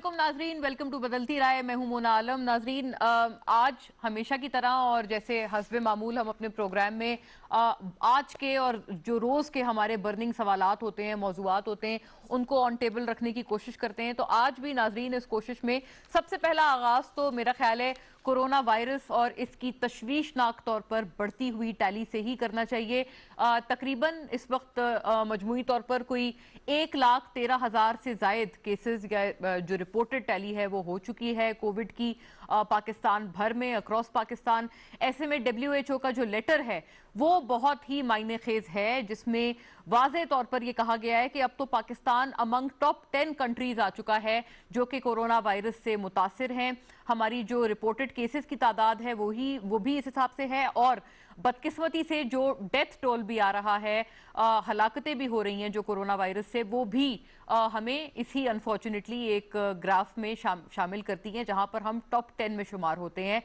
علیکم ناظرین، welcome to بدلتی رائے۔ میں ہوں مونا عالم۔ ناظرین، آج ہمیشہ کی طرح اور جیسے حسب معمول ہم اپنے پروگرام میں آج کے اور جو روز کے ہمارے برننگ سوالات ہوتے ہیں، موضوعات ہوتے ہیں، ان کو آن ٹیبل رکھنے کی کوشش کرتے ہیں۔ تو آج بھی ناظرین اس کوشش میں سب سے پہلا آغاز تو میرا خیال ہے کورونا وائرس اور اس کی تشویشناک طور پر بڑھتی ہوئی ٹیلی سے ہی کرنا چاہیے۔ تقریباً اس وقت مجموعی طور پر کوئی 1,13,000 سے زائد کیسز یا جو رپورٹڈ ٹیلی ہے وہ ہو چکی ہے کووڈ کی پاکستان بھر میں، اکراس پاکستان۔ ایسے میں WHO کا جو لیٹر ہے وہ بہت ہی معنی خیز ہے، جس میں واضح طور پر یہ کہا گیا ہے کہ اب تو پاکستان امنگ ٹاپ 10 کنٹریز آ چکا ہے جو کہ کورونا وائرس سے متاثر ہیں۔ ہماری جو رپورٹڈ کیسز کی تعداد ہے وہ بھی اس حساب سے ہے، اور بدقسمتی سے جو ڈیتھ ٹول بھی آ رہا ہے، ہلاکتیں بھی ہو رہی ہیں جو کورونا وائرس سے، وہ بھی ہمیں اسی انفارچونیٹلی ایک گراف میں شامل کرتی ہیں جہاں پر ہم ٹاپ 10 میں شمار ہوتے ہیں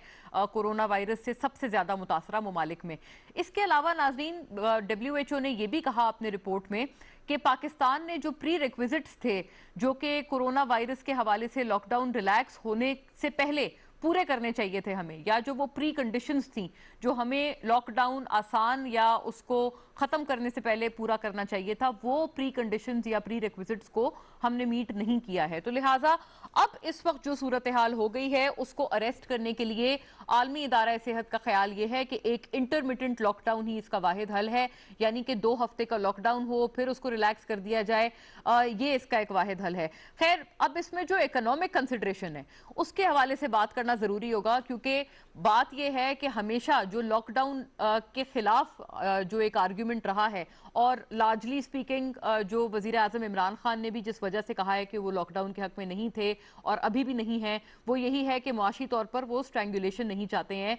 کورونا وائرس سے سب سے زیادہ متاثرہ ممالک میں۔ اس کے علاوہ ناظرین، WHO نے یہ بھی کہا اپنے رپورٹ میں کہ پاکستان نے جو پری ریکویزٹس تھے جو کہ کورونا وائرس کے حوالے سے لاک ڈاؤن ریلیکس ہونے سے پہلے پورے کرنے چاہیے تھے ہمیں، یا جو وہ پری کنڈیشنز تھیں جو ہمیں لاک ڈاؤن آسان یا اس کو ختم کرنے سے پہلے پورا کرنا چاہیے تھا، وہ پری کنڈیشنز یا پری ریکویزٹس کو ہم نے میٹ نہیں کیا ہے۔ تو لہٰذا اب اس وقت جو صورتحال ہو گئی ہے اس کو اریسٹ کرنے کے لیے عالمی ادارہ صحت کا خیال یہ ہے کہ ایک انٹرمیٹنٹ لاک ڈاؤن ہی اس کا واحد حل ہے، یعنی کہ 2 ہفتے کا لاک ڈاؤن ہو پھر اس کو ریلیکس کر دیا جائے، یہ اس کا ایک واحد حل ہے۔ خیر، اب اس میں جو اکنامک کنسیڈریشن ہے اس کے حوالے سے بات کرنا ضروری ہوگا، کیونکہ بات یہ ہے کہ ہمیشہ جو لاک ڈاؤن کے خلاف جو ایک آرگیومنٹ رہا ہے، اور لارجلی سپیکنگ جو وزیر اعظم عمران خان نے بھی جس وجہ سے کہا ہے کہ وہ لاک ڈاؤن کے حق میں نہیں تھے اور ابھی بھی نہیں ہیں، وہ یہی ہے کہ معاشی طور پر وہ سٹرینگولیشن نہیں چاہتے ہیں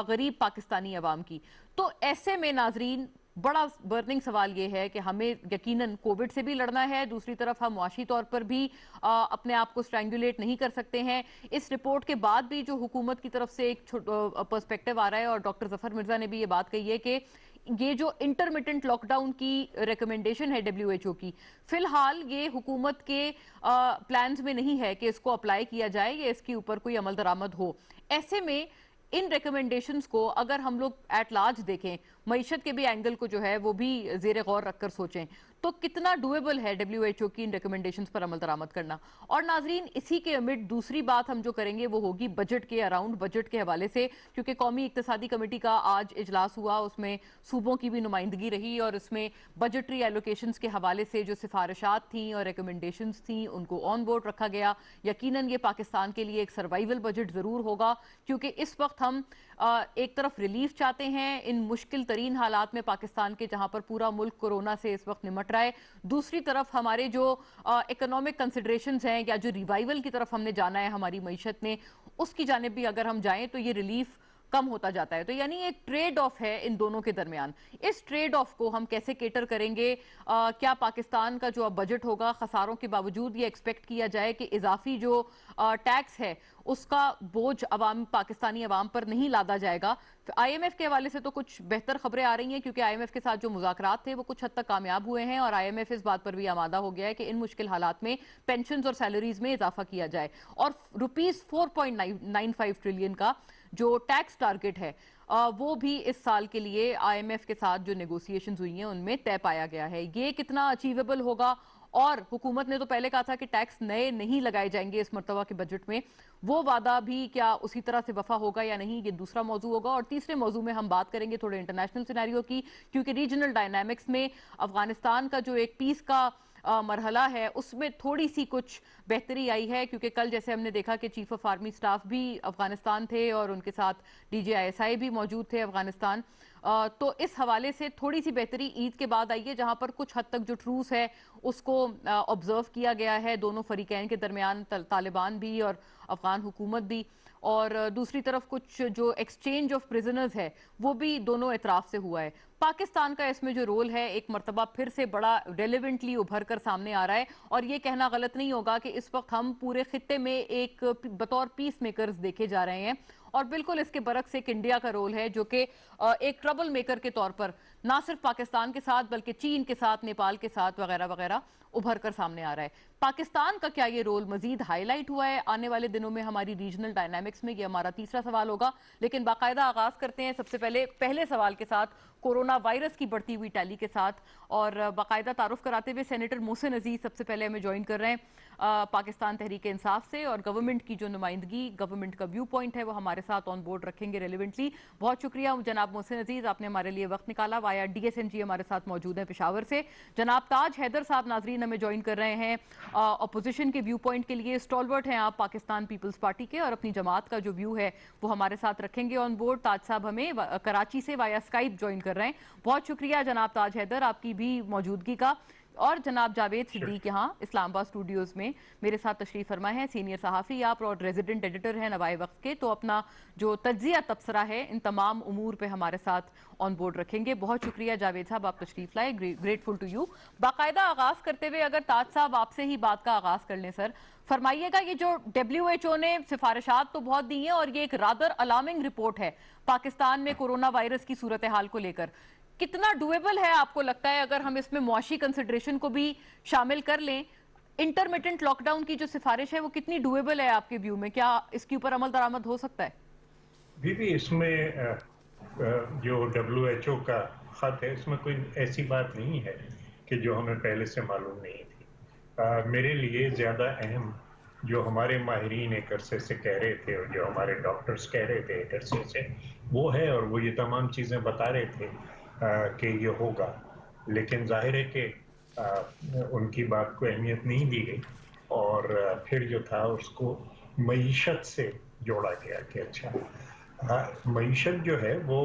غریب پاکستانی عوام کی۔ تو ایسے میں ناظرین بڑا برننگ سوال یہ ہے کہ ہمیں یقیناً کووڈ سے بھی لڑنا ہے، دوسری طرف ہم معاشی طور پر بھی اپنے آپ کو سٹرینگولیٹ نہیں کر سکتے ہیں۔ اس رپورٹ کے بعد بھی جو حکومت کی طرف سے ایک پرسپیکٹیو آ رہا ہے، اور ڈاکٹر ظفر مرزا نے بھی یہ بات کہی ہے کہ یہ جو انٹرمیٹنٹ لاک ڈاؤن کی ریکمنڈیشن ہے WHO کی، فی الحال یہ حکومت کے پلانز میں نہیں ہے کہ اس کو اپلائی کیا جائے یا اس کے اوپر کوئی عمل درآمد ہو۔ ایسے میں ان ریکمنڈیشنز کو اگر ہم لوگ ایٹ لارج دیکھیں، معیشت کے بھی اینگل کو جو ہے وہ بھی زیر غور رکھ کر سوچیں، تو کتنا ڈویبل ہے WHO کی ان ریکمنڈیشنز پر عمل درآمد کرنا۔ اور ناظرین، اسی کے امید دوسری بات ہم جو کریں گے وہ ہوگی بجٹ کے اراؤنڈ، بجٹ کے حوالے سے، کیونکہ قومی اقتصادی کمیٹی کا آج اجلاس ہوا، اس میں صوبوں کی بھی نمائندگی رہی، اور اس میں بجٹری ایلوکیشنز کے حوالے سے جو سفارشات تھیں اور ریکمنڈیشنز تھیں ان کو آن بورڈ رکھا گیا۔ یقیناً یہ پاکستان کے لیے ایک سروائیول بجٹ ضرور ہوگا، کیونکہ اس وقت ہم ایک طرف ریلیف چاہتے ہیں ان مشکل ترین حالات میں پاکستان کے، جہاں پر پورا ملک کورونا سے اس وقت نمٹ رہا ہے، دوسری طرف ہمارے جو اکنامک کنسیڈریشنز ہیں یا جو ریوائیول کی طرف ہم نے جانا ہے ہماری معیشت میں، اس کی جانب بھی اگر ہم جائیں تو یہ ریلیف کم ہوتا جاتا ہے۔ تو یعنی ایک ٹریڈ آف ہے ان دونوں کے درمیان، اس ٹریڈ آف کو ہم کیسے کیٹر کریں گے؟ کیا پاکستان کا جو اب بجٹ ہوگا، خساروں کے باوجود یہ ایکسپیکٹ کیا جائے کہ اضافی جو ٹیکس ہے اس کا بوجھ پاکستانی عوام پر نہیں لادا جائے گا؟ IMF کے حوالے سے تو کچھ بہتر خبریں آ رہی ہیں، کیونکہ IMF کے ساتھ جو مذاکرات تھے وہ کچھ حد تک کامیاب ہوئے ہیں، اور IMF اس بات پر بھی آمادہ ہو گیا ہے کہ ان مشکل حالات میں پینشنز اور سیلریز میں اضافہ کیا جائے، اور روپیز 4.95 ٹریلین کا جو ٹیکس ٹارگٹ ہے وہ بھی اس سال کے لیے IMF کے ساتھ جو نیگوسیشنز ہوئی ہیں ان میں طے پایا گیا ہے۔ یہ کتنا اچیویبل ہوگا؟ اور حکومت نے تو پہلے کہا تھا کہ ٹیکس نئے نہیں لگائے جائیں گے اس مرتبہ کے بجٹ میں، وہ وعدہ بھی کیا اسی طرح سے وفا ہوگا یا نہیں، یہ دوسرا موضوع ہوگا۔ اور تیسرے موضوع میں ہم بات کریں گے تھوڑے انٹرنیشنل سینیریو کی، کیونکہ ریجنل ڈائنامکس میں افغانستان کا جو ایک پیس کا مرحلہ ہے اس میں تھوڑی سی کچھ بہتری آئی ہے، کیونکہ کل جیسے ہم نے دیکھا کہ چیف آف آرمی سٹاف بھی افغانستان تھے اور ان کے ساتھ DGISI بھی موجود تھے افغانستان، تو اس حوالے سے تھوڑی سی بہتری عید کے بعد آئی ہے، جہاں پر کچھ حد تک جو ٹروس ہے اس کو آبزرو کیا گیا ہے دونوں فریقین کے درمیان، طالبان بھی اور افغان حکومت بھی، اور دوسری طرف کچھ جو ایکسچینج آف پرزنرز ہے وہ بھی دونوں اطراف سے ہوا ہے۔ پاکستان کا اس میں جو رول ہے ایک مرتبہ پھر سے بڑا ریلیونٹلی ابھر کر سامنے آ رہا ہے، اور یہ کہنا غلط نہیں ہوگا کہ اس وقت ہم پورے خطے میں ایک بطور پیس میکرز دیکھے جا رہے ہیں، اور بالکل اس کے برعکس ایک انڈیا کا رول ہے جو کہ ایک ٹربل میکر کے طور پر نہ صرف پاکستان کے ساتھ بلکہ چین کے ساتھ، نیپال کے ساتھ وغیرہ وغیرہ ابھر کر سامنے آ رہا ہے۔ پاکستان کا کیا یہ رول مزید ہائی لائٹ ہوا ہے آنے والے دنوں میں ہماری ریجنل ڈائنامکس میں؟ یہ ہمارا تیسرا سوال ہوگا، لیکن باقاعدہ آغاز کرتے ہیں سب سے پہلے سوال کے ساتھ، کورونا وائرس کی بڑھتی ہوئی ٹیلی کے ساتھ، اور باقاعدہ تعارف کراتے ہوئے سینیٹر محسن عزیز سب سے پہلے ہمیں جوائن کر رہے ہیں پاکستان تحریک انصاف سے، اور گورنمنٹ کی جو نمائندگی، گورنمنٹ کا ویو پوائنٹ ہے وہ ہمارے ساتھ آن بورڈ رکھیں گے ریلیونٹلی۔ بہت شکریہ جناب محسن عزیز، آپ نے ہمارے لیے وقت نکالا، وایا ڈی ایس این جی ہمارے ساتھ موجود ہیں پشاور سے۔ جناب تاج حیدر صاحب ناظرین ہمیں جوائن کر رہے ہیں اپوزیشن کے ویو پوائنٹ کے لیے، اسٹالورٹ ہیں آپ پاکستان پیپلز پارٹی کے، اور اپنی جماعت کا جو ویو ہے وہ ہمارے ساتھ رکھیں گے آن بورڈ۔ تاج صاحب ہمیں کراچی سے وایا اسکائپ جوائن کر رہے ہیں، بہت شکریہ جناب تاج حیدر آپ کی بھی موجودگی کا۔ اور جناب جاوید صدیق یہاں اسلام آباد اسٹوڈیوز میں میرے ساتھ تشریف فرما ہے، سینئر صحافی آپ اور ریزیڈنٹ ایڈیٹر ہیں نوائے وقت کے، تو اپنا جو تجزیہ تبصرہ ہے ان تمام امور پہ ہمارے ساتھ آن بورڈ رکھیں گے۔ بہت شکریہ جاوید صاحب، آپ تشریف لائے، گریٹفل ٹو یو۔ باقاعدہ آغاز کرتے ہوئے اگر تاج صاحب آپ سے ہی بات کا آغاز کر لیں سر، فرمائیے گا یہ جو WHO نے سفارشات تو بہت دی ہیں اور یہ ایک رادر الارمنگ رپورٹ ہے پاکستان میں کورونا وائرس کی صورتحال کو لے کر، کتنا ڈویبل ہے آپ کو لگتا ہے اگر ہم اس میں معاشی کنسیڈریشن کو بھی شامل کر لیں؟ انٹرمیٹنٹ لاک ڈاؤن کی جو سفارش ہے وہ کتنی ڈویبل ہے آپ کے ویو میں؟ کیا اس کے اوپر عمل درآمد ہو سکتا ہے؟ بھی اس میں جو WHO کا خط ہے اس میں کوئی ایسی بات نہیں ہے کہ جو ہمیں پہلے سے معلوم نہیں تھی۔ میرے لیے زیادہ اہم جو ہمارے ماہرین ایک عرصے سے کہہ رہے تھے اور جو ہمارے ڈاکٹرز کہہ رہے تھے ایک عرصے سے وہ ہے، اور وہ یہ تمام چیزیں بتا رہے تھے کہ یہ ہوگا، لیکن ظاہر ہے کہ ان کی بات کو اہمیت نہیں دی گئی، اور پھر جو تھا اس کو معیشت سے جوڑا گیا کہ اچھا معیشت جو ہے وہ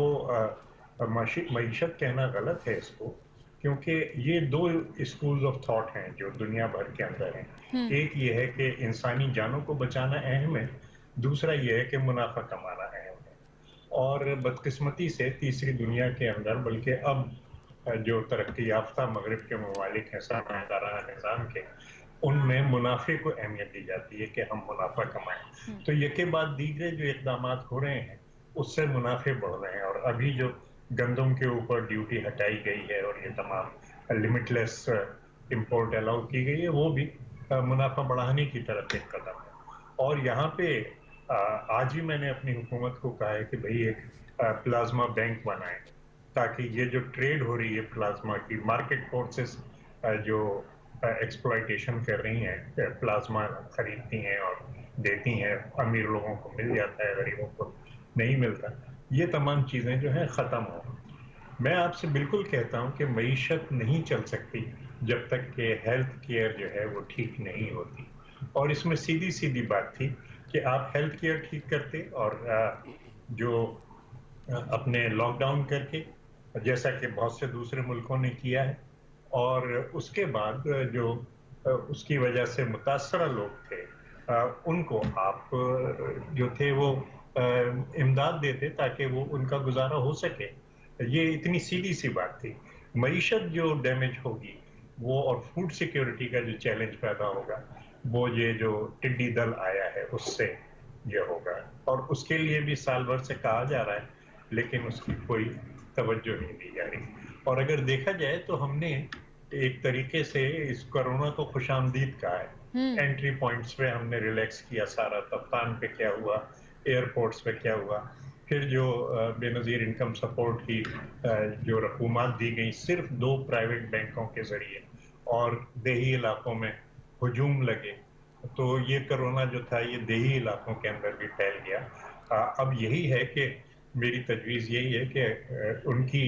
معیشت کہنا غلط ہے اس کو، کیونکہ یہ دو اسکولز آف تھاٹ ہیں جو دنیا بھر کے اندر ہیں۔ ایک یہ ہے کہ انسانی جانوں کو بچانا اہم ہے، دوسرا یہ ہے کہ منافع کمانا اہم ہے، اور بدقسمتی سے تیسری دنیا کے اندر، بلکہ اب جو ترقی یافتہ مغرب کے ممالک ہیں سرمایہ دارانہ نظام کے، ان میں منافع کو اہمیت دی جاتی ہے کہ ہم منافع کمائیں، تو یکے بعد دیگرے جو اقدامات ہو رہے ہیں اس سے منافع بڑھ رہے ہیں، اور ابھی جو گندم کے اوپر ڈیوٹی ہٹائی گئی ہے اور یہ تمام لمٹ لیس امپورٹ الاؤ کی گئی ہے، وہ بھی منافع بڑھانے کی طرف ایک قدم ہے۔ اور یہاں پہ آج ہی میں نے اپنی حکومت کو کہا ہے کہ بھئی ایک پلازما بینک بنائیں، تاکہ یہ جو ٹریڈ ہو رہی ہے پلازما کی، مارکیٹ فورسز جو ایکسپلائٹیشن کر رہی ہیں، پلازما خریدتی ہیں اور دیتی ہیں، امیر لوگوں کو مل جاتا ہے، غریبوں کو نہیں ملتا، یہ تمام چیزیں جو ہیں ختم ہوں۔ میں آپ سے بالکل کہتا ہوں کہ معیشت نہیں چل سکتی جب تک کہ ہیلتھ کیئر جو ہے وہ ٹھیک نہیں ہوتی، اور اس میں سیدھی سیدھی بات تھی کہ آپ ہیلتھ کیئر ٹھیک کرتے اور جو اپنے لاک ڈاؤن کر کے، جیسا کہ بہت سے دوسرے ملکوں نے کیا ہے، اور اس کے بعد جو اس کی وجہ سے متاثرہ لوگ تھے ان کو آپ جو تھے وہ امداد دیتے تاکہ وہ ان کا گزارا ہو سکے۔ یہ اتنی سیدھی سی بات تھی۔ معیشت جو ڈیمیج ہوگی وہ، اور فوڈ سیکیورٹی کا جو چیلنج پیدا ہوگا وہ یہ جو ٹڈی دل آیا ہے اس سے یہ ہوگا، اور اس کے لیے بھی سال بھر سے کہا جا رہا ہے لیکن اس کی کوئی توجہ نہیں دی جا رہی۔ اور اگر دیکھا جائے تو ہم نے ایک طریقے سے اس کورونا کو خوش آمدید کہا ہے۔ انٹری پوائنٹس پہ ہم نے ریلیکس کیا سارا، تفتان پہ کیا ہوا، ایئرپورٹس پہ کیا ہوا، پھر جو بے نظیر انکم سپورٹ کی جو رقومات دی گئی صرف 2 پرائیویٹ بینکوں کے ذریعے، اور دیہی علاقوں میں ہجوم لگے، تو یہ کرونا جو تھا یہ دیہی علاقوں کے اندر بھی پھیل گیا۔ اب یہی ہے کہ میری تجویز یہی ہے کہ ان کی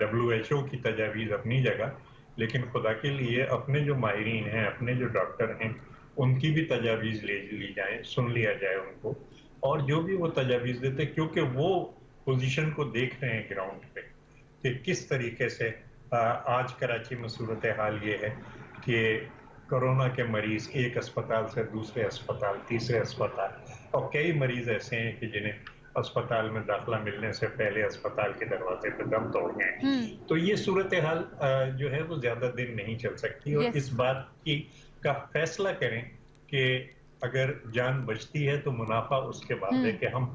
WHO کی تجاویز اپنی جگہ، لیکن خدا کے لیے اپنے جو ماہرین ہیں، اپنے جو ڈاکٹر ہیں، ان کی بھی تجاویز لی جائیں، سن لیا جائے ان کو، اور جو بھی وہ تجاویز دیتے، کیونکہ وہ پوزیشن کو دیکھ رہے ہیں گراؤنڈ پہ کہ کس طریقے سے آج کراچی میں صورتحال یہ ہے کہ کورونا کے مریض ایک اسپتال سے دوسرے اسپتال، تیسرے اسپتال، اور کئی مریض ایسے ہیں کہ جنہیں اسپتال میں داخلہ ملنے سے پہلے اسپتال کے دروازے پہ دم توڑ گئے۔ تو یہ صورتحال جو ہے وہ زیادہ دن نہیں چل سکتی، اور اس بات کی کا فیصلہ کریں کہ اگر جان بچتی ہے تو منافع اس کے بعد ہے کہ ہم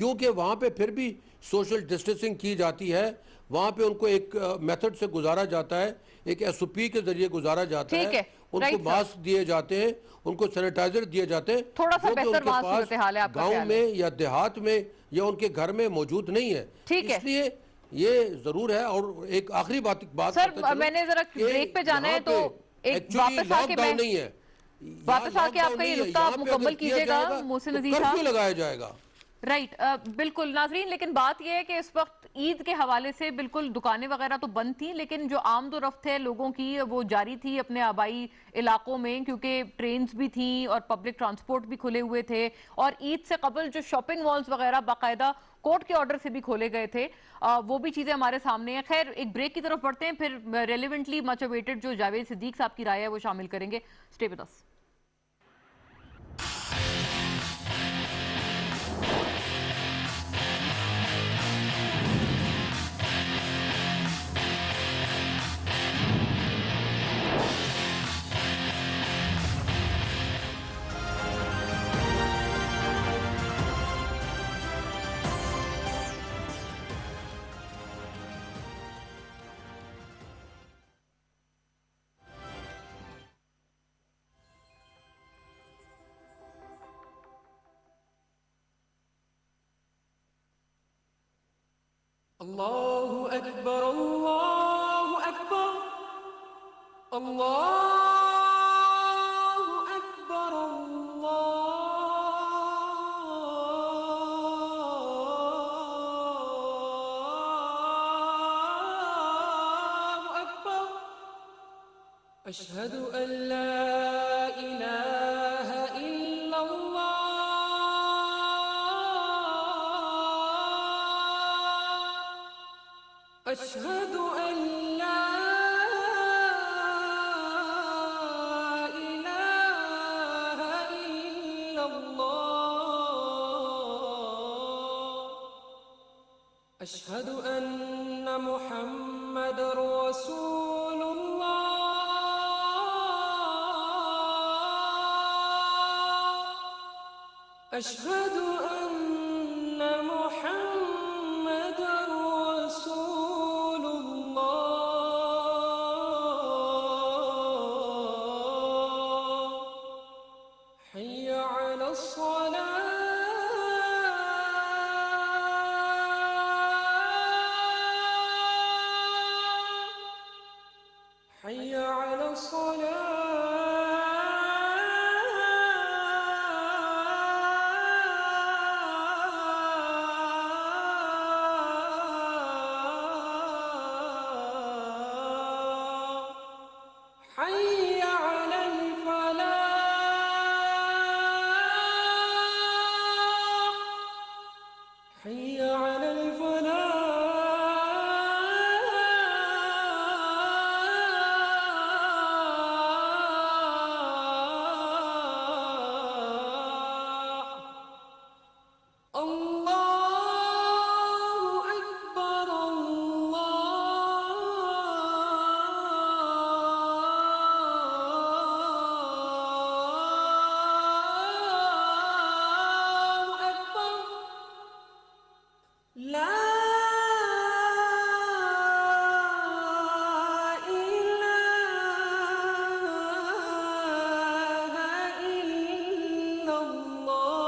کیونکہ وہاں پہ پھر بھی سوشل ڈسٹینسنگ کی جاتی ہے، وہاں پہ ان کو ایک میتھڈ سے گزارا جاتا ہے، ایک ایس او پی کے ذریعے گزارا جاتا ہے، ان کو ماسک دیے جاتے ہیں، ان کو سینیٹائزر دیے جاتے ہیں، تھوڑا سا جو کہ ان بہتر کے وہاں پاس صورتحال ہے، آپ کا گاؤں خیال ہے؟ میں یا دیہات میں یا ان کے گھر میں موجود نہیں ہے۔ اس لیے یہ ضرور ہے۔ اور ایک آخری بات سر کرتا چلوں میں نے ذرا کہ بریک پہ جانا یہاں ہے، تو پہ ایک ایکچولی واپس آ لاک کے ڈاؤن نہیں ہے، یہاں واپس آ لاک کے آپ ڈاؤن کا یہ نہیں ہے، نقطہ یہاں پہ مکمل اگر کیا کیجئے گا جائے گا محسن تو عزیز صاحب۔ کرفیو لگایا جائے گا۔ رائٹ، بالکل ناظرین، لیکن بات یہ ہے کہ اس وقت عید کے حوالے سے بالکل دکانیں وغیرہ تو بند تھیں، لیکن جو آمد و رفت ہے لوگوں کی وہ جاری تھی اپنے آبائی علاقوں میں، کیونکہ ٹرینز بھی تھیں اور پبلک ٹرانسپورٹ بھی کھلے ہوئے تھے، اور عید سے قبل جو شاپنگ مالز وغیرہ باقاعدہ کورٹ کے آرڈر سے بھی کھولے گئے تھے، وہ بھی چیزیں ہمارے سامنے ہیں۔ خیر، ایک بریک کی طرف بڑھتے ہیں، پھر ریلیونٹلی مچ اویٹڈ جو جاوید صدیق صاحب کی رائے ہے وہ شامل کریں گے۔ Stay with us. الله أكبر الله أكبر الله أكبر الله أكبر أشهد أن لا إله إلا الله أشهد أن لا إله إلا الله أشهد أن محمد رسول الله أشهد أن محمد رسول الله حي على الصلاة حي على الصلاة حي على الفلاح حي على الفلاح الله أكبر الله أكبر لا إله إلا الله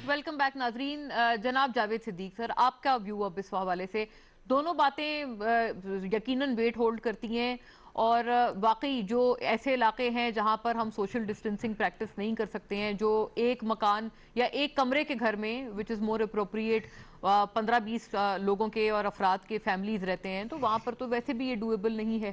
ویلکم بیک ناظرین۔ جناب جاوید صدیق سر، آپ کا ویو اب اس حوالے سے؟ دونوں باتیں یقیناً ویٹ ہولڈ کرتی ہیں، اور واقعی جو ایسے علاقے ہیں جہاں پر ہم سوشل ڈسٹینسنگ پریکٹس نہیں کر سکتے ہیں، جو ایک مکان یا ایک کمرے کے گھر میں وچ از مور اپروپریٹ 15-20 لوگوں کے اور افراد کے فیملیز رہتے ہیں، تو وہاں پر تو ویسے بھی یہ ڈویبل نہیں ہے۔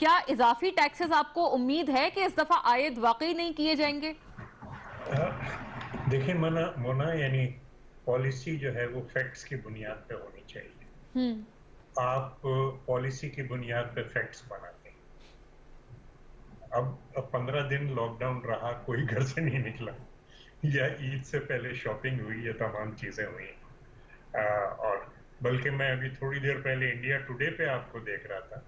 کیا اضافی ٹیکسز آپ کو امید ہے کہ اس دفعہ عائد واقعی نہیں کیے جائیں گے؟ دیکھیں مونا یعنی پالیسی جو ہے وہ فیکٹس کی بنیاد پہ ہونی چاہیے. آپ پالیسی کی بنیاد پہ فیکٹس بناتے ہیں. اب 15 دن لاک ڈاؤن رہا, کوئی گھر سے نہیں نکلا, یا عید سے پہلے شاپنگ ہوئی, یہ تمام چیزیں ہوئی. اور بلکہ میں ابھی تھوڑی دیر پہلے انڈیا ٹوڈے پہ آپ کو دیکھ رہا تھا,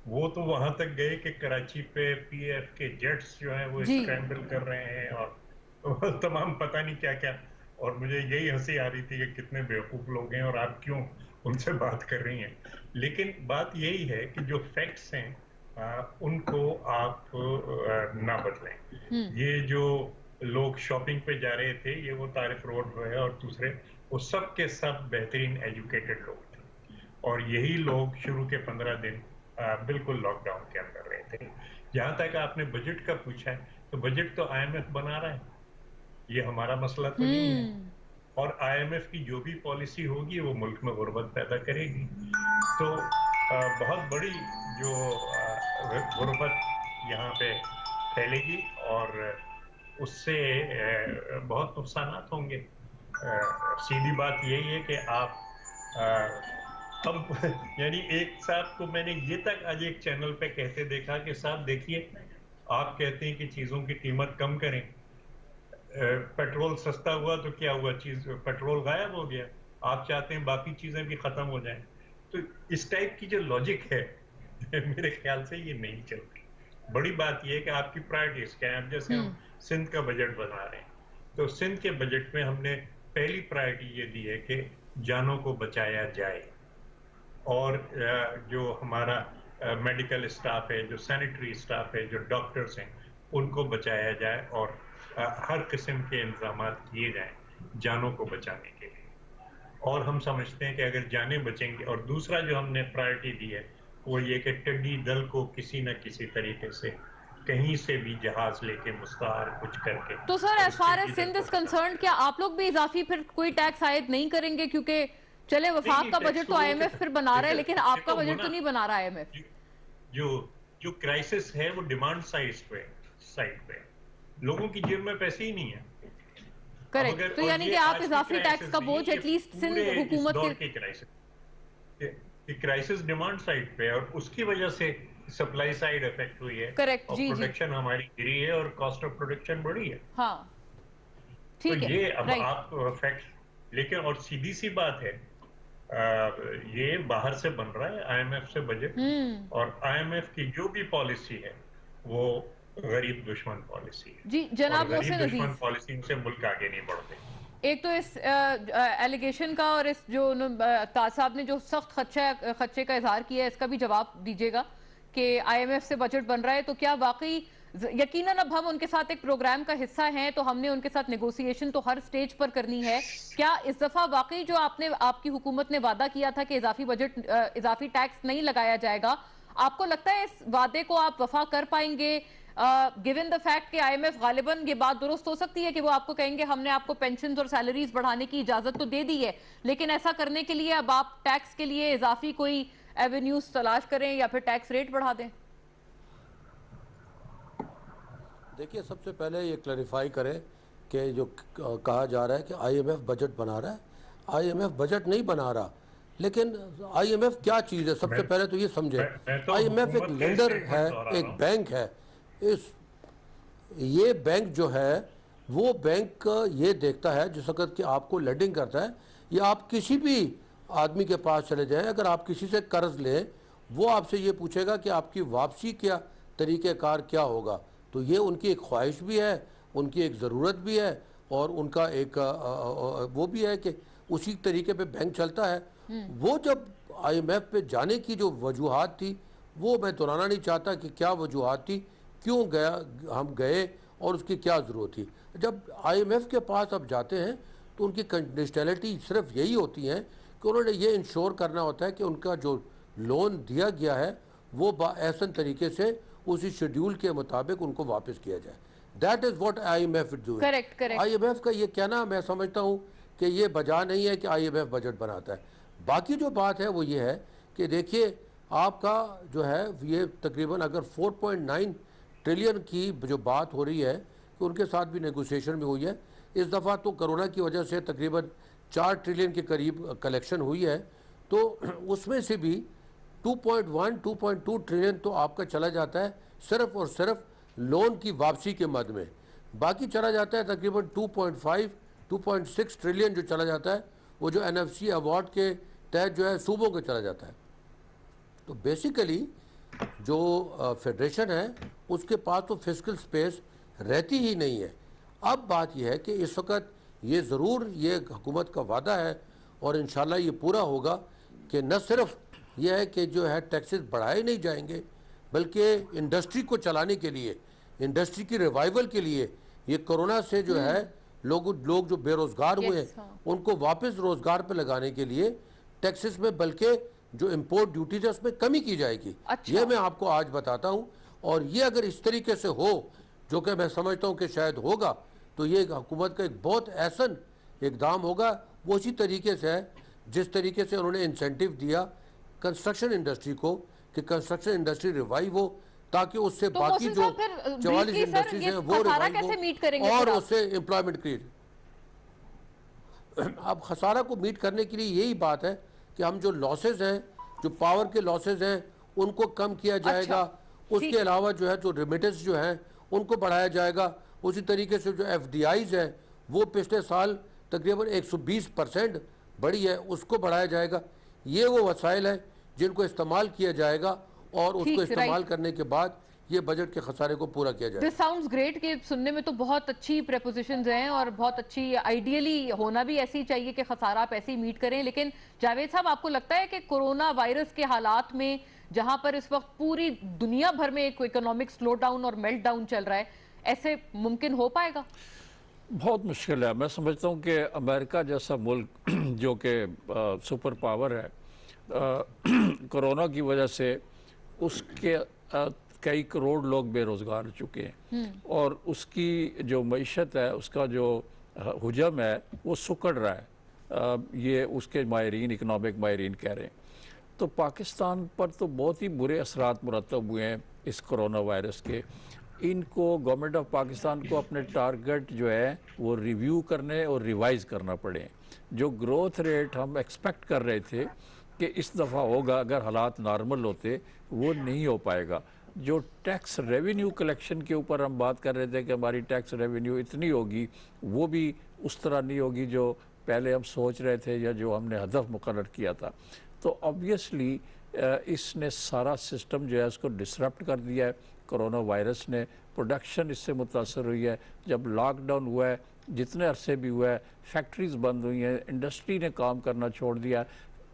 وہ تو وہاں تک گئے کہ کراچی پہ پی ایف کے جیٹس جو ہیں وہ اسکرامبل کر رہے ہیں اور تمام پتہ نہیں کیا کیا. اور مجھے یہی ہنسی آ رہی تھی کہ کتنے بیوقوف لوگ ہیں اور آپ کیوں ان سے بات کر رہی ہیں. لیکن بات یہی ہے کہ جو فیکٹس ہیں ان کو آپ نہ بدلیں. یہ جو لوگ شاپنگ پہ جا رہے تھے, یہ وہ طارق روڈ ہے اور دوسرے, وہ سب کے سب بہترین ایجوکیٹڈ لوگ تھے, اور یہی لوگ شروع کے 15 دن بالکل لاک ڈاؤن کے اندر رہے تھے. جہاں تک آپ نے بجٹ کا پوچھا ہے, تو بجٹ تو آئی ایم ایف بنا رہا ہے, یہ ہمارا مسئلہ تو نہیں ہے. اور آئی ایم ایف کی جو بھی پالیسی ہوگی وہ ملک میں غربت پیدا کرے گی. تو بہت بڑی جو غربت یہاں پہ پھیلے گی اور اس سے بہت نقصانات ہوں گے. سیدھی بات یہی ہے کہ آپ اب یعنی ایک صاحب کو میں نے یہ تک آج ایک چینل پہ کہتے دیکھا کہ صاحب دیکھیے, آپ کہتے ہیں کہ چیزوں کی قیمت کم کریں, پیٹرول سستا ہوا تو کیا ہوا, پیٹرول غائب ہو گیا. آپ چاہتے ہیں باقی چیزیں بھی ختم ہو جائیں. تو اس ٹائپ کی جو لاجک ہے میرے خیال سے یہ نہیں چلتی. بڑی بات یہ ہے کہ آپ کی پرائرٹیز کیا ہیں. جیسے ہم سندھ کا بجٹ بنا رہے ہیں, تو سندھ کے بجٹ میں ہم نے پہلی پرائرٹی یہ دی ہے کہ جانوں کو بچایا جائے, اور جو ہمارا میڈیکل اسٹاف ہے, جو سینیٹری اسٹاف ہے, جو ڈاکٹرز ہیں, ان کو بچایا جائے, اور ہر قسم کے انتظامات کیے جائیں جانوں کو بچانے کے لیے. اور ہم سمجھتے ہیں کہ اگر جانیں بچیں گی. اور دوسرا جو ہم نے پرائرٹی دی ہے وہ یہ کہ ٹڈی دل کو کسی نہ کسی طریقے سے کہیں سے بھی جہاز لے کے مستعار کچھ کر کے. تو sir as far as Sindh is concerned, کیا آپ لوگ بھی اضافی پھر کوئی ٹیکس عائد نہیں کریں گے؟ کیونکہ چلے وفاق کا بجٹ تو آئی ایم ایف پھر بنا رہا ہے, لیکن آپ کا بجٹ تو نہیں بنا رہا آئی ایم ایف. جو کرائسس ہے وہ ڈیمانڈ سائڈ پہ, لوگوں کی جیب میں پیسے ہی نہیں ہیں. کریکٹ. تو یعنی کہ آپ اضافی ٹیکس کا بوجھ ایٹ لیسٹ سندھ حکومت کے کرائسس ڈیمانڈ سائڈ پہ, اور اس کی وجہ سے سپلائی سائڈ افیکٹ ہوئی ہے, کریکٹ. اور جی پروڈکشن ہماری گری ہے, اور کاسٹ آف پروڈکشن بڑھی ہے. ہاں ٹھیک ہے, تو یہ اب آپ فیکٹ. لیکن اور سیدھی سی بات ہے, یہ باہر سے بن رہا ہے آئی ایم ایف سے بجٹ, اور آئی ایم ایف کی جو بھی پالیسی ہے وہ غریب دشمن پالیسی ہے. جی جناب غریب محسن دشمن عزیز, پالیسی سے ملک آگے نہیں بڑھتے. ایک تو اس ایلیگیشن کا اور اس جو تاج صاحب نے جو سخت خدشے کا اظہار کیا ہے, اس کا بھی جواب دیجیے گا کہ آئی ایم ایف سے بجٹ بن رہا ہے, تو کیا واقعی یقیناً اب ہم ان کے ساتھ ایک پروگرام کا حصہ ہیں, تو ہم نے ان کے ساتھ نیگوسیشن تو ہر سٹیج پر کرنی ہے. کیا اس دفعہ واقعی جو آپ کی حکومت نے وعدہ کیا تھا کہ اضافی ٹیکس نہیں لگایا جائے گا, آپ کو لگتا ہے اس وعدے کو آپ وفا کر پائیں گے؟ گیون دا فیکٹ کہ آئی ایم ایف غالباً یہ بات درست ہو سکتی ہے کہ وہ آپ کو کہیں گے ہم نے آپ کو پینشنز اور سیلریز بڑھانے کی اجازت تو دے دی ہے, لیکن ایسا کرنے کے لیے اب آپ ٹیکس کے لیے اضافی کوئی ایونیوز تلاش کریں یا پھر ٹیکس ریٹ بڑھا دیں؟ دیکھیے, سب سے پہلے یہ کلیریفائی کریں کہ جو کہا جا رہا ہے کہ آئی ایم ایف بجٹ بنا رہا ہے, آئی ایم ایف بجٹ نہیں بنا رہا. لیکن آئی ایم ایف کیا چیز ہے, سب سے پہلے تو یہ سمجھیں. آئی ایم ایف ایک لینڈر ہے, ایک بینک ہے. یہ بینک جو ہے وہ بینک یہ دیکھتا ہے جس وقت کہ آپ کو لینڈنگ کرتا ہے, یا آپ کسی بھی آدمی کے پاس چلے جائیں, اگر آپ کسی سے قرض لیں, وہ آپ سے یہ پوچھے گا کہ آپ کی واپسی کیا طریقہ کار کیا ہوگا. تو یہ ان کی ایک خواہش بھی ہے, ان کی ایک ضرورت بھی ہے, اور ان کا ایک وہ بھی ہے کہ اسی طریقے پہ بینک چلتا ہے. وہ جب آئی ایم ایف پہ جانے کی جو وجوہات تھی, وہ میں دہرانا نہیں چاہتا کہ کیا وجوہات تھی, کیوں ہم گئے اور اس کی کیا ضرورت تھی. جب آئی ایم ایف کے پاس اب جاتے ہیں تو ان کی کنڈیشنلٹی صرف یہی ہوتی ہے کہ انہوں نے یہ انشور کرنا ہوتا ہے کہ ان کا جو لون دیا گیا ہے وہ باحسن طریقے سے اسی شیڈیول کے مطابق ان کو واپس کیا جائے. That is what IMF doing. IMF کا یہ کہنا میں سمجھتا ہوں کہ یہ بجا نہیں ہے کہ آئی ایم ایف بجٹ بناتا ہے. باقی جو بات ہے وہ یہ ہے کہ دیکھیے, آپ کا جو ہے یہ تقریباً اگر 4.9 ٹریلین کی جو بات ہو رہی ہے کہ ان کے ساتھ بھی نیگوسیشن میں ہوئی ہے. اس دفعہ تو کرونا کی وجہ سے تقریباً 4 ٹریلین کے قریب کلیکشن ہوئی ہے, تو اس میں سے بھی 2.2 ٹریلین تو آپ کا چلا جاتا ہے صرف اور صرف لون کی واپسی کے مد میں. باقی چلا جاتا ہے تقریباً 2.6 ٹریلین جو چلا جاتا ہے وہ جو NFC ایوارڈ کے تحت جو ہے صوبوں کو چلا جاتا ہے. تو بیسیکلی جو فیڈریشن ہے اس کے پاس تو فسکل سپیس رہتی ہی نہیں ہے. اب بات یہ ہے کہ اس وقت یہ ضرور یہ حکومت کا وعدہ ہے اور انشاءاللہ یہ پورا ہوگا کہ نہ صرف یہ ہے کہ جو ہے ٹیکسز بڑھائے نہیں جائیں گے, بلکہ انڈسٹری کو چلانے کے لیے, انڈسٹری کی ریوائیول کے لیے, یہ کرونا سے جو ہے لوگ جو بے روزگار ہوئے ہیں ان کو واپس روزگار پہ لگانے کے لیے ٹیکسز میں بلکہ جو امپورٹ ڈیوٹیز ہے اس میں کمی کی جائے گی. یہ میں آپ کو آج بتاتا ہوں, اور یہ اگر اس طریقے سے ہو جو کہ میں سمجھتا ہوں کہ شاید ہوگا, تو یہ حکومت کا ایک بہت احسن اقدام ہوگا. وہ اسی طریقے سے ہے جس طریقے سے انہوں نے انسینٹیو دیا کنسٹرکشن انڈسٹری کو کہ کنسٹرکشن انڈسٹری ریوائیو ہو, تاکہ اس سے باقی جو 44 انڈسٹریز ہیں وہ ریوائیو ہو اور اس سے امپلائمنٹ کریٹ. اب خسارہ کو میٹ کرنے کے لیے یہی بات ہے کہ ہم جو لاسز ہیں, جو پاور کے لاسز ہیں, ان کو کم کیا جائے گا. اس کے علاوہ جو ہے جو ریمیٹنس جو ہیں ان کو بڑھایا جائے گا. اسی طریقے سے جو FDIs ہیں وہ پچھلے سال تقریباً 120% بڑھی ہے, اس کو بڑھایا جائے گا. یہ وہ وسائل ہیں جن کو استعمال کیا جائے گا اور اس کو استعمال کرنے کے بعد یہ بجٹ کے خسارے کو پورا کیا جائے. This sounds great کہ سننے میں تو بہت اچھی پریپوزیشنز ہیں اور بہت اچھی, آئیڈیلی ہونا بھی ایسی چاہیے کہ خسارہ آپ ایسے ہی میٹ کریں. لیکن جاوید صاحب, آپ کو لگتا ہے کہ کورونا وائرس کے حالات میں جہاں پر اس وقت پوری دنیا بھر میں ایک اکنامک سلو ڈاؤن اور میلٹ ڈاؤن چل رہا ہے, ایسے ممکن ہو پائے گا؟ بہت مشکل ہے. میں سمجھتا ہوں کہ امریکہ جیسا ملک جو کہ سپر پاور ہے, کرونا کی وجہ سے اس کے کئی کروڑ لوگ بے روزگار ہو چکے ہیں اور اس کی جو معیشت ہے, اس کا جو حجم ہے وہ سکڑ رہا ہے. یہ اس کے ماہرین, اکنامک ماہرین کہہ رہے ہیں. تو پاکستان پر تو بہت ہی برے اثرات مرتب ہوئے ہیں اس کرونا وائرس کے. ان کو گورنمنٹ آف پاکستان کو اپنے ٹارگٹ جو ہے وہ ریویو کرنے اور ریوائز کرنا پڑے. جو گروتھ ریٹ ہم ایکسپیکٹ کر رہے تھے کہ اس دفعہ ہوگا اگر حالات نارمل ہوتے, وہ نہیں ہو پائے گا. جو ٹیکس ریونیو کلیکشن کے اوپر ہم بات کر رہے تھے کہ ہماری ٹیکس ریونیو اتنی ہوگی, وہ بھی اس طرح نہیں ہوگی جو پہلے ہم سوچ رہے تھے یا جو ہم نے ہدف مقرر کیا تھا. تو آبویسلی اس نے سارا سسٹم جو ہے اس کو ڈسرپٹ کر دیا ہے. کرونا وائرس نے پروڈکشن اس سے متاثر ہوئی ہے. جب لاک ڈاؤن ہوا ہے, جتنے عرصے بھی ہوا ہے, فیکٹریز بند ہوئی ہیں, انڈسٹری نے کام کرنا چھوڑ دیا.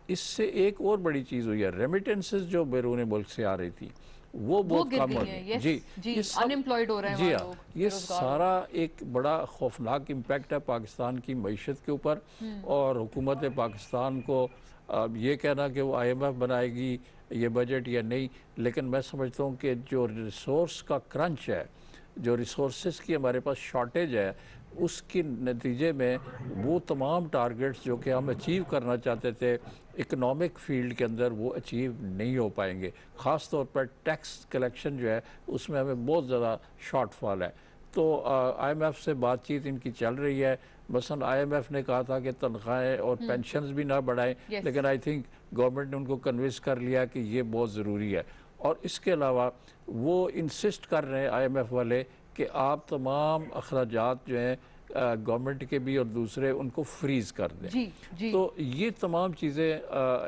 اس سے ایک اور بڑی چیز ہوئی ہے, ریمیٹنسز جو بیرون ملک سے آ رہی تھی وہ بہت کم ہو گئی. جی, انمپلائڈ ہو رہے ہیں. جی ہاں, یہ سارا ایک بڑا خوفناک امپیکٹ ہے پاکستان کی معیشت کے اوپر. اور حکومت پاکستان کو یہ کہنا کہ وہ IMF بنائے گی یہ بجٹ یا نہیں, لیکن میں سمجھتا ہوں کہ جو ریسورس کا کرنچ ہے, جو ریسورسز کی ہمارے پاس شارٹیج ہے, اس کے نتیجے میں وہ تمام ٹارگٹس جو کہ ہم اچیو کرنا چاہتے تھے اکنامک فیلڈ کے اندر وہ اچیو نہیں ہو پائیں گے. خاص طور پر ٹیکس کلیکشن جو ہے اس میں ہمیں بہت زیادہ شارٹ فال ہے. تو IMF سے بات چیت ان کی چل رہی ہے. مثلا IMF نے کہا تھا کہ تنخواہیں اور پینشنز بھی نہ بڑھائیں, لیکن آئی تھنک گورنمنٹ نے ان کو کنونس کر لیا کہ یہ بہت ضروری ہے. اور اس کے علاوہ وہ انسسٹ کر رہے ہیں IMF والے کہ آپ تمام اخراجات جو ہیں گورنمنٹ کے بھی اور دوسرے ان کو فریز کر دیں. تو یہ تمام چیزیں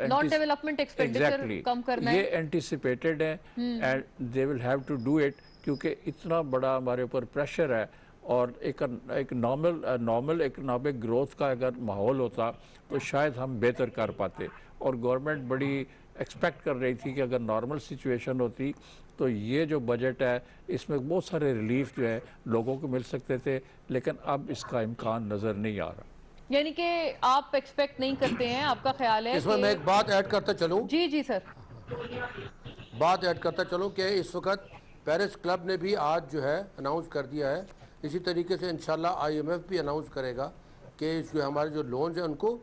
نان ڈیولپمنٹ ایکسپینڈیچر کم کرنا ہے, یہ اینٹیسپیٹڈ ہے and they will have to do it, کیونکہ اتنا بڑا ہمارے اوپر پریشر ہے. اور ایک نارمل اکنامک گروتھ کا اگر ماحول ہوتا تو شاید ہم بہتر کر پاتے. اور گورنمنٹ بڑی ایکسپیکٹ کر رہی تھی کہ اگر نارمل سچویشن ہوتی تو یہ جو بجٹ ہے اس میں بہت سارے ریلیف جو ہے لوگوں کو مل سکتے تھے, لیکن اب اس کا امکان نظر نہیں آ رہا. یعنی کہ آپ ایکسپیکٹ نہیں کرتے ہیں, آپ کا خیال ہے اس میں ایک بات ایڈ کرتا چلوں. جی سر, بات ایڈ کرتا چلوں کہ اس وقت پیرس کلب نے بھی آج جو ہے اناؤنس کر دیا ہے, اسی طریقے سے انشاءاللہ IMF بھی اناؤنس کرے گا کہ جو ہمارے جو لونز ہیں ان کو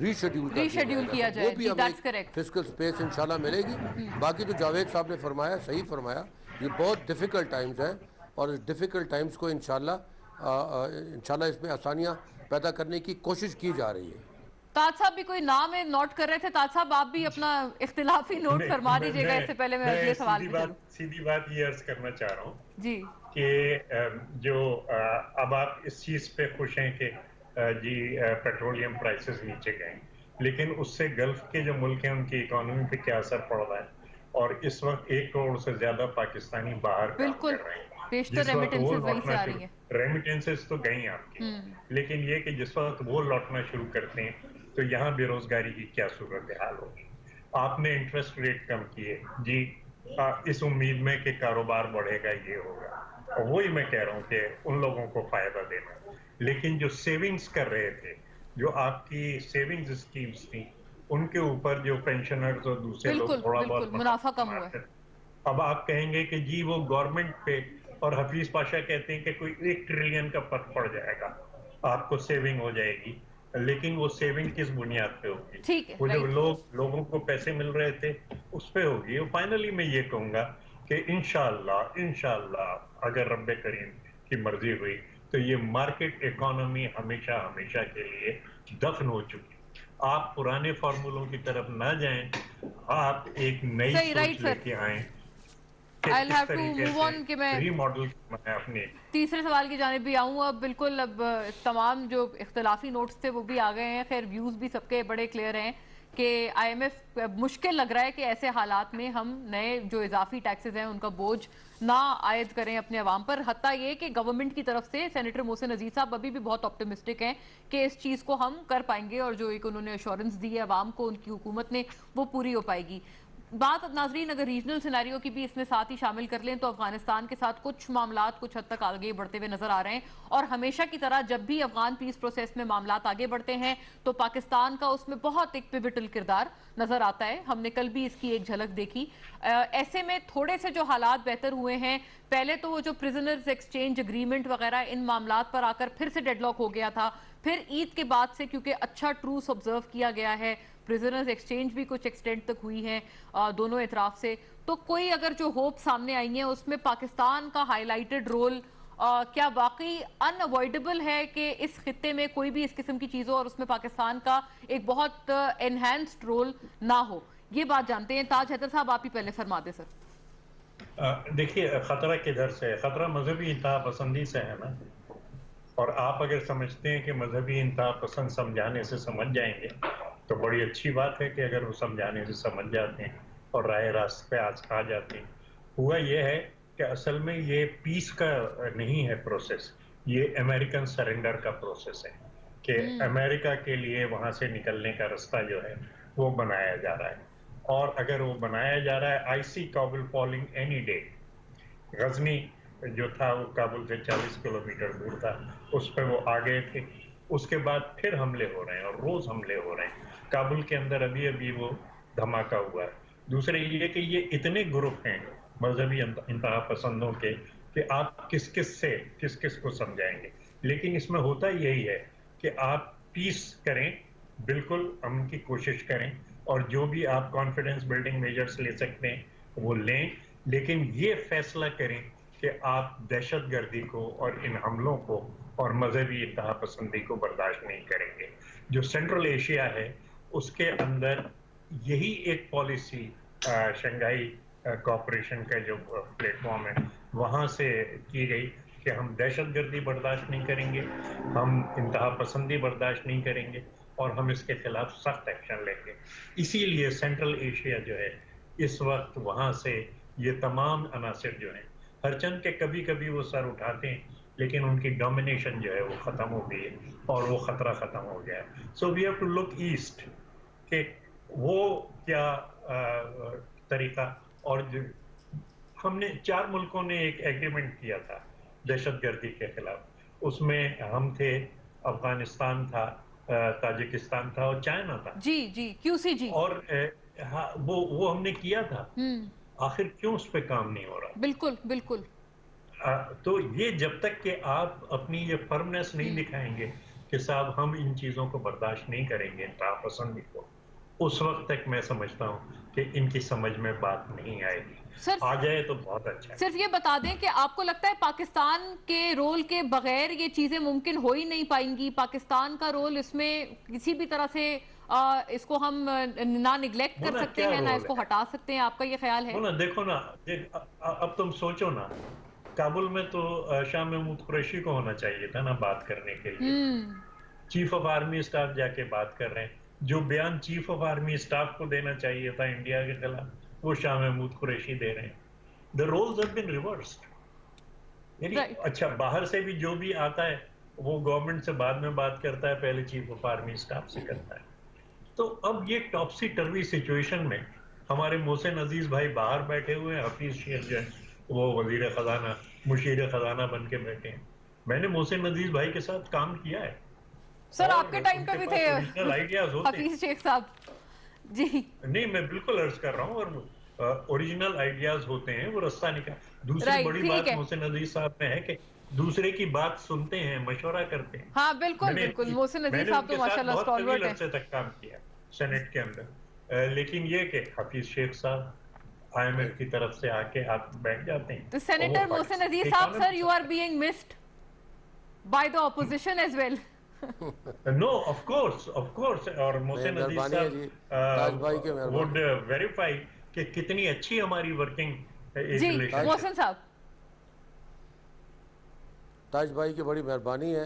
ریشیڈیول کیا جائے، وہ بھی جی ہمیں that's correct۔ فسکل سپیس انشاءاللہ ملے گی۔ باقی تو جاوید صاحب نے فرمایا، صحیح فرمایا، یہ بہت ڈیفیکلٹ ٹائمز ہیں اور اس ڈیفیکلٹ ٹائمز کو انشاءاللہ اس میں آسانیاں پیدا کرنے کی کوشش کی جا رہی ہے۔ تاج صاحب بھی کوئی نام ہے نوٹ کر رہے تھے، تاج صاحب آپ بھی اپنا اختلافی نوٹ فرما دیجئے گا اس سے پہلے میں اگلے سوال پہ چلوں۔ سیدھی بات یہ عرض کرنا چاہ رہا ہوں جی کہ جو اب آپ اس چیز پہ خوش ہیں کہ جی پیٹرولیم پرائسز نیچے گئے، لیکن اس سے گلف کے جو ملک ہیں ان کی اکانومی پہ کیا اثر پڑ رہا ہے، اور اس وقت 1 کروڑ سے زیادہ پاکستانی باہر کام بالکل، کر رہے ہیں، بیشتر جس وقت وہ ریمیٹنسز وہیں سے لوٹنا آ رہی ہیں۔ ریمیٹنسز تو گئی آپ کی، لیکن یہ کہ جس وقت وہ لوٹنا شروع کرتے ہیں تو یہاں بے روزگاری کی کیا صورتحال ہوگی۔ آپ نے انٹرسٹ ریٹ کم کیے جی اس امید میں کہ کاروبار بڑھے گا، یہ ہوگا، اور وہی میں کہہ رہا ہوں کہ ان لوگوں کو فائدہ دینا، لیکن جو سیونگز کر رہے تھے، جو آپ کی سیونگز اسکیمز تھیں، ان کے اوپر جو پینشنرز اور دوسرے لوگ بالکل تھوڑا بالکل بہت منافع کم ہوا ہے۔ مارکیٹ، اب آپ کہیں گے کہ جی وہ گورنمنٹ پہ، اور حفیظ پاشا کہتے ہیں کہ کوئی 1 ٹریلین کا فرق پڑ جائے گا، آپ کو سیونگ ہو جائے گی، لیکن وہ سیونگ کس بنیاد پہ ہوگی؟ ٹھیک ہے، وہ جو رائٹ۔ لوگوں کو پیسے مل رہے تھے اس پہ ہوگی۔ اور فائنلی میں یہ کہوں گا کہ انشاءاللہ اگر رب کریم کی مرضی ہوئی تو یہ مارکیٹ اکانومی ہمیشہ کے لیے دفن ہو چکی۔ آپ پرانے فارمولوں کی طرف نہ جائیں، آپ ایک نئی صحیح، رائٹ سوچ لے سر۔ کے آئیں کہ I'll کس have to طریقے move on کہ میں سے ری ماڈل اپنے تیسرے سوال کی جانب بھی آؤں۔ اب بالکل اب تمام جو اختلافی نوٹس تھے وہ بھی آ گئے ہیں، خیر ویوز بھی سب کے بڑے کلیئر ہیں کہ آئی ایم ایف مشکل لگ رہا ہے کہ ایسے حالات میں ہم نئے جو اضافی ٹیکسز ہیں ان کا بوجھ نہ عائد کریں اپنے عوام پر، حتیٰ یہ کہ گورنمنٹ کی طرف سے سینیٹر محسن عزیز صاحب ابھی بھی بہت آپٹیمسٹک ہیں کہ اس چیز کو ہم کر پائیں گے، اور جو ایک انہوں نے ایشورنس دی ہے عوام کو ان کی حکومت نے، وہ پوری ہو پائے گی۔ بات ناظرین اگر ریجنل سیناریو کی بھی اس میں ساتھ ہی شامل کر لیں تو افغانستان کے ساتھ کچھ معاملات کچھ حد تک آگے بڑھتے ہوئے نظر آ رہے ہیں، اور ہمیشہ کی طرح جب بھی افغان پیس پروسیس میں معاملات آگے بڑھتے ہیں تو پاکستان کا اس میں بہت ایک پیوٹل کردار نظر آتا ہے۔ ہم نے کل بھی اس کی ایک جھلک دیکھی۔ ایسے میں تھوڑے سے جو حالات بہتر ہوئے ہیں، پہلے تو وہ جو پرزنرز ایکسچینج اگریمنٹ وغیرہ ان معاملات پر آ کر پھر سے ڈیڈ لاک ہو گیا تھا، پھر عید کے بعد سے کیونکہ اچھا ٹروس آبزرو کیا گیا ہے، پرزنرز ایکسچینج بھی کچھ ایکسٹینٹ تک ہوئی ہیں دونوں اطراف سے، تو کوئی اگر جو ہوپ سامنے آئی ہیں اس میں پاکستان کا ہائی لائٹڈ رول کیا واقعی ان اوائڈبل ہے کہ اس خطے میں کوئی بھی اس قسم کی چیز ہو اور اس میں پاکستان کا ایک بہت انہینسڈ رول نہ ہو؟ یہ بات جانتے ہیں۔ تاج حیدر صاحب آپ ہی پہلے فرما دیں سر۔ دیکھیے خطرہ کدھر سے ہے؟ خطرہ مذہبی انتہا پسندی سے ہے نا، اور آپ اگر سمجھتے ہیں کہ مذہبی انتہا پسند سمجھانے سے سمجھ جائیں گے تو بڑی اچھی بات ہے کہ اگر وہ سمجھانے سے سمجھ جاتے ہیں اور راہ راست پہ آ جاتے ہیں۔ ہوا یہ ہے کہ اصل میں یہ پیس کا نہیں ہے پروسیس، یہ امریکن سرنڈر کا پروسیس ہے کہ امریکہ کے لیے وہاں سے نکلنے کا رستہ جو ہے وہ بنایا جا رہا ہے، اور اگر وہ بنایا جا رہا ہے I see Kabul falling any day. Ghazni جو تھا وہ کابل سے 40 کلومیٹر دور تھا، اس پہ وہ آگئے تھے، اس کے بعد پھر حملے ہو رہے ہیں اور روز حملے ہو رہے ہیں۔ کابل کے اندر ابھی وہ دھماکہ ہوا ہے۔ دوسرے یہ کہ یہ اتنے گروپ ہیں مذہبی انتہا پسندوں کے کہ آپ کس کس کو سمجھائیں گے، لیکن اس میں ہوتا یہی ہے کہ آپ پیس کریں، بالکل امن کی کوشش کریں، اور جو بھی آپ کانفیڈنس بلڈنگ میجرز لے سکتے ہیں وہ لیں، لیکن یہ فیصلہ کریں کہ آپ دہشت گردی کو اور ان حملوں کو اور مذہبی انتہا پسندی کو برداشت نہیں کریں گے۔ جو سینٹرل ایشیا ہے اس کے اندر یہی ایک پالیسی شنگھائی کوآپریشن کا جو پلیٹ فارم ہے وہاں سے کی گئی کہ ہم دہشت گردی برداشت نہیں کریں گے، ہم انتہا پسندی برداشت نہیں کریں گے، اور ہم اس کے خلاف سخت ایکشن لیں گے۔ اسی لیے سینٹرل ایشیا جو ہے اس وقت وہاں سے یہ تمام عناصر جو ہیں، ہرچند کہ کبھی کبھی وہ سر اٹھاتے ہیں لیکن ان کی ڈومینیشن جو ہے وہ ختم ہو گئی ہے اور وہ خطرہ ختم ہو گیا ہے۔ So we have to look east کہ وہ کیا طریقہ، اور ہم نے 4 ملکوں نے ایک ایگریمنٹ کیا تھا دہشت گردی کے خلاف، اس میں ہم تھے، افغانستان تھا، تاجکستان تھا اور چائنا تھا، جی کیوں سی جی، اور وہ ہم نے کیا تھا۔ آخر کیوں اس پہ کام نہیں ہو رہا؟ بالکل تو یہ جب تک کہ آپ اپنی یہ فرمنس نہیں دکھائیں گے کہ صاحب ہم ان چیزوں کو برداشت نہیں کریں گے ناپسندی کو، اس وقت تک میں سمجھتا ہوں کہ ان کی سمجھ میں بات نہیں آئے گی. صرف آ جائے تو بہت اچھا ہے. صرف یہ بتا دیں کہ آپ کو لگتا ہے پاکستان کے رول کے بغیر یہ چیزیں ممکن ہو ہی نہیں پائیں گی؟ پاکستان کا رول اس میں کسی بھی طرح سے اس کو ہم نہ نگلیکٹ کر ہونا سکتے کیا ہیں نہ اس رول کو ہے؟ ہٹا سکتے ہیں، آپ کا یہ خیال ہے؟ وہ نا دیکھو نا، اب تم سوچو نا، کابل میں تو شاہ محمود قریشی کو ہونا چاہیے تھا نا بات کرنے کے لیے. چیف آف آرمی اسٹاف جا کے بات کر رہے ہیں. جو بیان چیف آف آرمی اسٹاف کو دینا چاہیے تھا انڈیا کے خلاف، وہ شاہ محمود قریشی دے رہے ہیں. The roles have been reversed. یعنی Right. اچھا باہر سے بھی جو بھی آتا ہے وہ گورنمنٹ سے بعد میں بات کرتا ہے، پہلے چیف آف آرمی اسٹاف سے کرتا ہے. تو اب یہ ٹاپسی ٹروی سچویشن میں ہمارے محسن عزیز بھائی باہر بیٹھے ہوئے ہیں، حفیظ شیخ جو ہے وہ وزیر خزانہ مشیر خزانہ بن کے بیٹھے ہیں. میں نے محسن عزیز بھائی کے ساتھ کام کیا ہے سر اور آپ کے ٹائم ان پہ کے بھی پاس تھے اوریجنل آئیڈیاز ہوتے ہیں. حفیظ شیخ صاحب جی. نہیں میں بالکل عرض کر رہا ہوں، اور اوریجنل آئیڈیاز ہوتے ہیں، وہ رستہ نکال. دوسری رائٹ، بڑی ٹھیک بات ہے. محسن عزیز صاحب میں ہے کہ دوسرے کی بات سنتے ہیں، مشورہ کرتے ہیں. ہاں بالکل بالکل، محسن میں عزیز نے صاحب ان تو کے ساتھ ماشاءاللہ بہت طویل اسٹالورٹ ہیں. عرصے تک کام کیا سینٹ کے اندر. لیکن یہ کہ حفیظ شیخ صاحب آئی ایم ایف کی طرف سے آ کے آپ بیٹھ جاتے ہیں تو اور وہ سینیٹر محسن پاکستان کی عزیز صاحب sir, economy you are being missed by the opposition as well. No of course اور محسن عزیز مہربانی ہے جی، تاج بھائی کے صاحب وڈ مہربانی. ویریفائی کہ کتنی اچھی ہماری ورکنگ ایک جی ریلیشن محسن صاحب. تاج بھائی کی بڑی مہربانی ہے،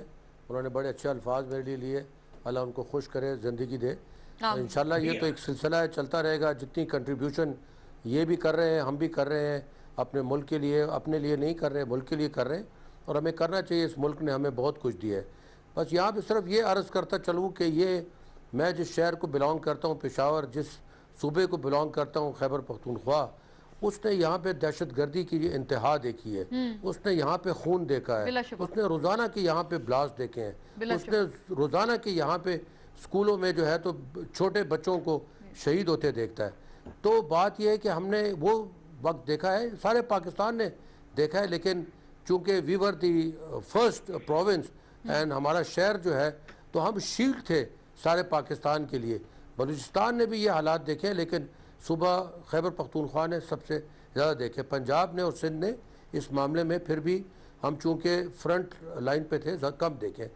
انہوں نے بڑے اچھے الفاظ میرے لیے لیے. اللہ ان کو خوش کرے، زندگی دے. انشاءاللہ یہ تو ایک سلسلہ ہے، چلتا رہے گا. جتنی کنٹریبیوشن یہ بھی کر رہے ہیں، ہم بھی کر رہے ہیں اپنے ملک کے لیے. اپنے لیے نہیں کر رہے، ملک کے لیے کر رہے ہیں، اور ہمیں کرنا چاہیے. اس ملک نے ہمیں بہت کچھ دیا ہے. بس یہاں پہ صرف یہ عرض کرتا چلوں کہ یہ میں جس شہر کو بلانگ کرتا ہوں پشاور، جس صوبے کو بلانگ کرتا ہوں خیبر پختونخوا، اس نے یہاں پہ دہشت گردی کی انتہا دیکھی ہے. اس نے یہاں پہ خون دیکھا ہے. بلا شبہ. اس نے روزانہ کی یہاں پہ بلاسٹ دیکھے ہیں. بلا اس نے روزانہ کی یہاں پہ اسکولوں میں جو ہے تو چھوٹے بچوں کو شہید ہوتے دیکھتا ہے. تو بات یہ ہے کہ ہم نے وہ وقت دیکھا ہے، سارے پاکستان نے دیکھا ہے. لیکن چونکہ وی ور دی فرسٹ پروونس اینڈ ہمارا شہر جو ہے تو ہم شیلڈ تھے سارے پاکستان کے لیے. بلوچستان نے بھی یہ حالات دیکھے، لیکن صوبہ خیبر پختونخوا نے سب سے زیادہ دیکھے. پنجاب نے اور سندھ نے اس معاملے میں پھر بھی ہم چونکہ فرنٹ لائن پہ تھے کم دیکھے.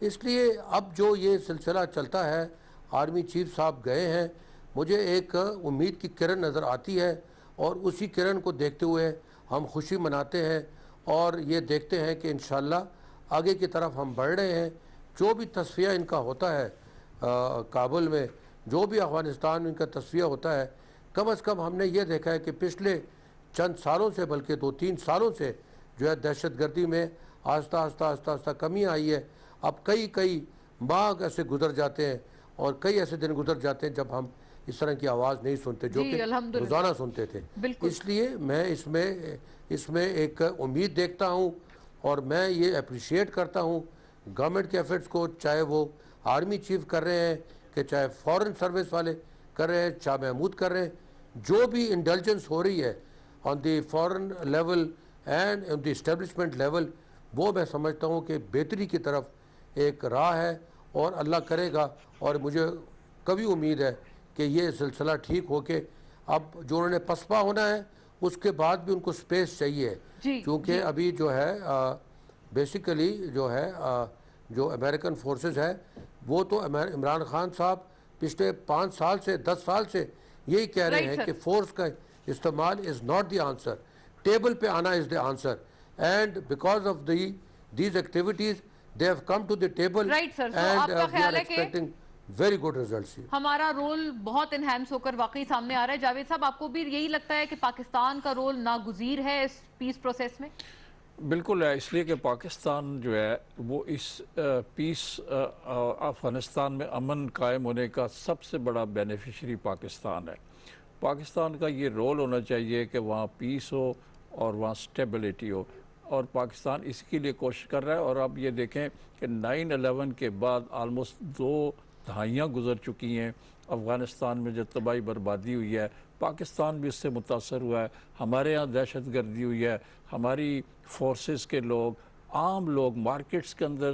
اس لیے اب جو یہ سلسلہ چلتا ہے، آرمی چیف صاحب گئے ہیں، مجھے ایک امید کی کرن نظر آتی ہے، اور اسی کرن کو دیکھتے ہوئے ہم خوشی مناتے ہیں اور یہ دیکھتے ہیں کہ انشاءاللہ آگے کی طرف ہم بڑھ رہے ہیں. جو بھی تصفیہ ان کا ہوتا ہے کابل میں، جو بھی افغانستان میں ان کا تصفیہ ہوتا ہے، کم از کم ہم نے یہ دیکھا ہے کہ پچھلے چند سالوں سے، بلکہ 2-3 سالوں سے جو ہے دہشت گردی میں آہستہ آہستہ کمی آئی ہے. اب کئی ماہ ایسے گزر جاتے ہیں اور کئی ایسے دن گزر جاتے ہیں جب ہم اس طرح کی آواز نہیں سنتے جو کہ روزانہ سنتے تھے. اس لیے میں اس میں ایک امید دیکھتا ہوں، اور میں یہ اپریشیٹ کرتا ہوں گورنمنٹ کے ایفرٹس کو، چاہے وہ آرمی چیف کر رہے ہیں کہ چاہے فورن سروس والے کر رہے ہیں، شاہ محمود کر رہے ہیں. جو بھی انڈلجنس ہو رہی ہے on the foreign level and on the establishment level, وہ میں سمجھتا ہوں کہ بہتری کی طرف ایک راہ ہے، اور اللہ کرے گا. اور مجھے کبھی امید ہے کہ یہ سلسلہ ٹھیک ہو کے اب جو انہوں نے پسپا ہونا ہے اس کے بعد بھی ان کو سپیس چاہیے. کیونکہ ابھی جو ہے بیسیکلی جو ہے جو امریکن فورسز ہے وہ تو عمران خان صاحب پچھلے 5 سال سے 10 سال سے یہی کہہ رہے ہیں کہ فورس کا استعمال is not the answer, table پہ آنا is the answer. And because of these activities they have come to the table and we are expecting very good results. ہمارا رول بہت انہینس ہو کر واقعی سامنے آ رہا ہے. جاوید صاحب آپ کو بھی یہی لگتا ہے کہ پاکستان کا رول ناگزیر ہے اس پیس پروسیس میں؟ بالکل ہے، اس لیے کہ پاکستان جو ہے وہ اس پیس افغانستان میں امن قائم ہونے کا سب سے بڑا بینیفیشری پاکستان ہے. پاکستان کا یہ رول ہونا چاہیے کہ وہاں پیس ہو اور وہاں سٹیبلٹی ہو، اور پاکستان اس کے لیے کوشش کر رہا ہے. اور اب یہ دیکھیں کہ 9/11 کے بعد آلموسٹ 2 دہائیاں گزر چکی ہیں. افغانستان میں جو تباہی بربادی ہوئی ہے، پاکستان بھی اس سے متاثر ہوا ہے. ہمارے ہاں دہشت گردی ہوئی ہے، ہماری فورسز کے لوگ، عام لوگ مارکیٹس کے اندر